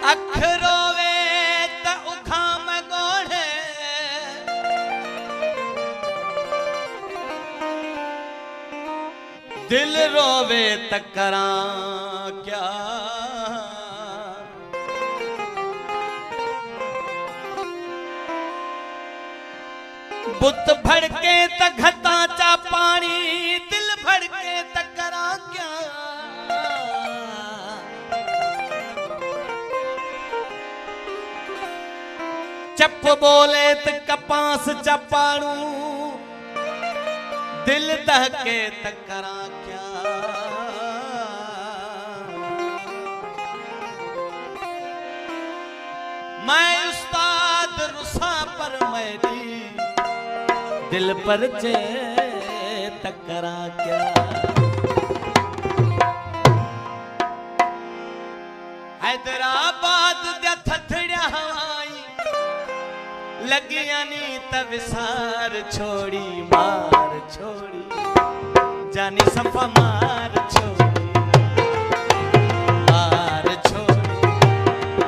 अख रोवे त उखाम गोढ़े, दिल रोवे त करां क्या। बुत भड़के त घता चा पानी, दिल भड़के त करां क्या। चप बोले त कपास चपाड़ू, दिल दहके त करां क्या। मैं उस्ताद रुसा पर मेरी, दिल पर चे त करां क्या। हैदराबाद दे थथड़िया हवाई, लगिया नी त विसार छोड़ी मार छोड़ी, जानी सफा मार छोड़ी मार छोड़ी,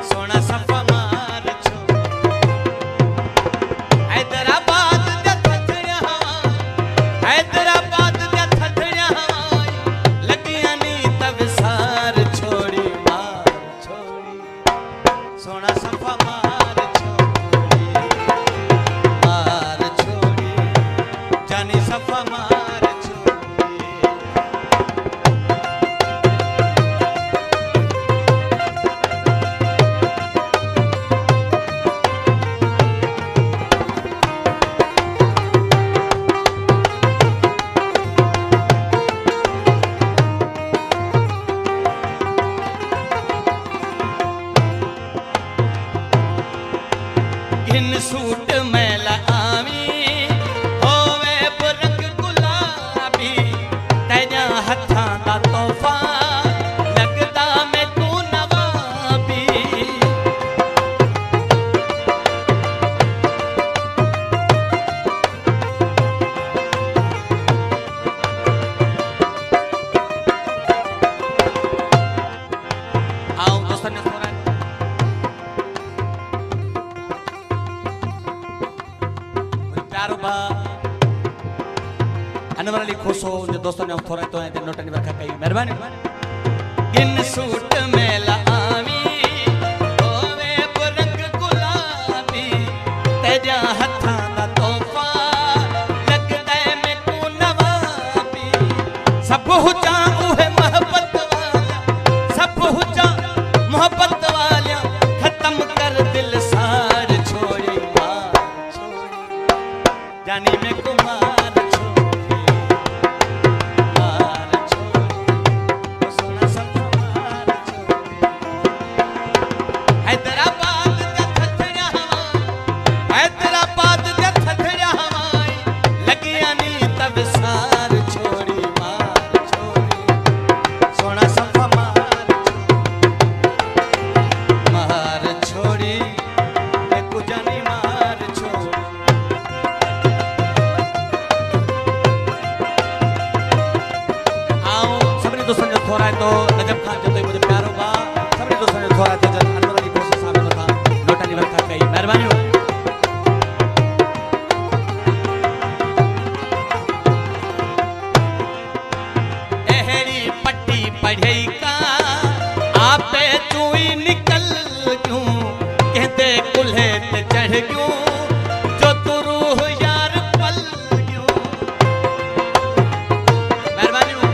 सोना सफा मार छोड़ी। हैदराबाद दे थथड़िया हवाई, हैदराबाद दे थथड़िया हवाई, लगिया नी त विसार छोड़ी मार छोड़ी, सोना सफा मार छोड़ी मार छोड़ी, जानी सफा मार छोड़ी। इन सूट मैला आवी, होवे बुरंग गुलाबी, तेजा हथां दा तोहफा, लगदा मैं तू नवाबी। आओ दोस्तों ने थोड़ा अनवर अली खोसो जो दोस्तों ने थोड़ा तो है नोट नहीं रखा कहीं मेहरबानी। इन सूट में लावी, होवे बुरंग गुलाबी, तेजा हथां दा तोहफा, लगदा मैं तू नवाबी। सब हुजा उहे मोहब्बत वाला, सब हुजा मोहब्बत वाला, खत्म कर दिल सार छोड़ी मार छोड़ी, जानी मैं कुमार थोड़ा तो नजब खान जो मुझे प्यारो बा, सबने दोस्तों ने थोड़ा तो जब अनवर अली खोसो साहब ने था नोटा नहीं रखा कहीं मेहरबानी हो। एहरी पट्टी पढ़ई का आपे चुई निकल क्यों, कहते कुल्हे ते चढ़ क्यों, जो तू रूह यार पल क्यों। मेहरबानी हो।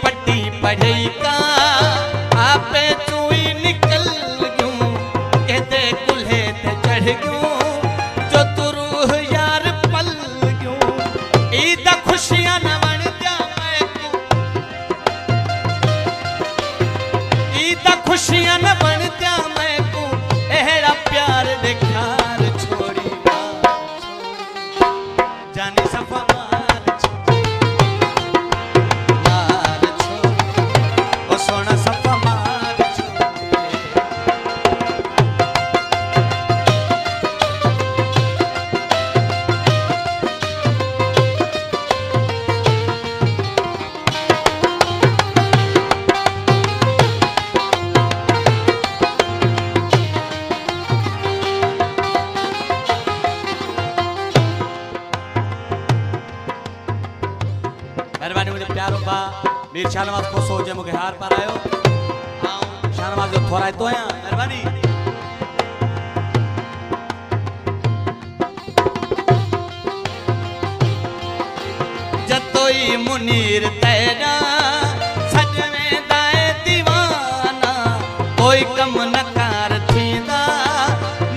पट्टी पढ़ई का आपे चुई निकल क्यों, कहते कुल्हे ते चढ़ क्यों, जो तू रूह यार पल क्यों। ईद खुशियां न बन जा मैं को, ईद खुशियां न बन जा मैं को, एहरा प्यार दिखार छोड़ी जाने सफा प्यारो बा मीर शाहनवाज खोसो जे मुके हार पर आयो आऊं शाहनवाज जो थोराए तो आया मेहरबानी जतोई मुनीर तेरा सजने दाए दीवाना कोई कम न कार थींदा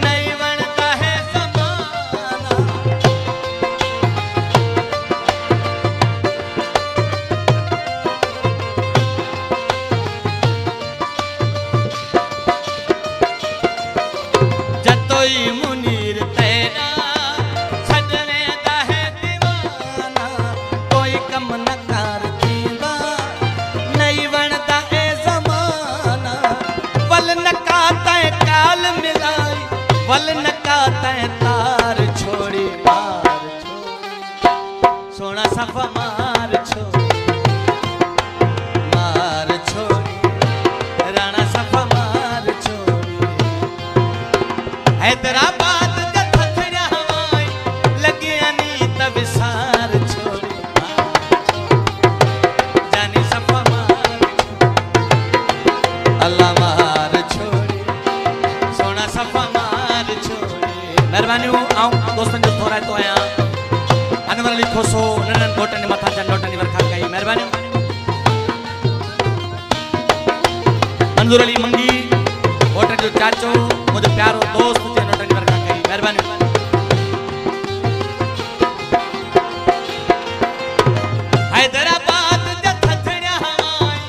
नहीं वणदा है ज़माना जतोई मुनीर तेरा सजने दा है दीवाना कोई कम न कार थींदा नहीं वणदा है ज़माना वल न कातै काल मिलाई वल न कातै तार छोड़ी मार छोड़ी सोना सफा मार छोड़ी राणा सफा मार छोड़ी हैदराबाद द थथड़ा हवाई लगिया नी तब सार छोड़ी जानी सफा मार अल्लाह मार छोड़ी सोना सफा मार छोड़ी मेहरबानी आऊं दोस्तन जो थोड़ा तो आया अनवर अली खोसो ननन गोटन मथा जन नोटन वरखा कई मेहरबानी मंजूर अली मंगी गोटन जो चाचो मुझे प्यारो दोस्त जे नोटन वरखा कई मेहरबानी हैदराबाद द थथड़ा हवाई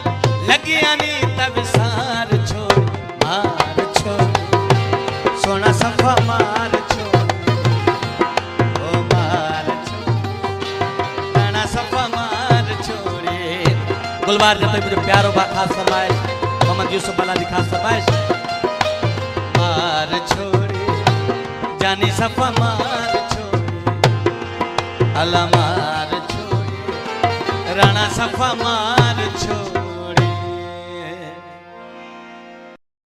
लगिया नी तब सार छोड़ मार छोड़ सोना सफा मार छोड़ ओ मार छोड़ राणा सफा मार छोड़े गुलबार जब मुझे प्यारो बा खास फरमाइश मोहम्मद यूसुफ बलादी खास फरमाइश मार छोड़े जानी सफा मार छोड़े अल्लाह मार छोड़े राणा सफा मार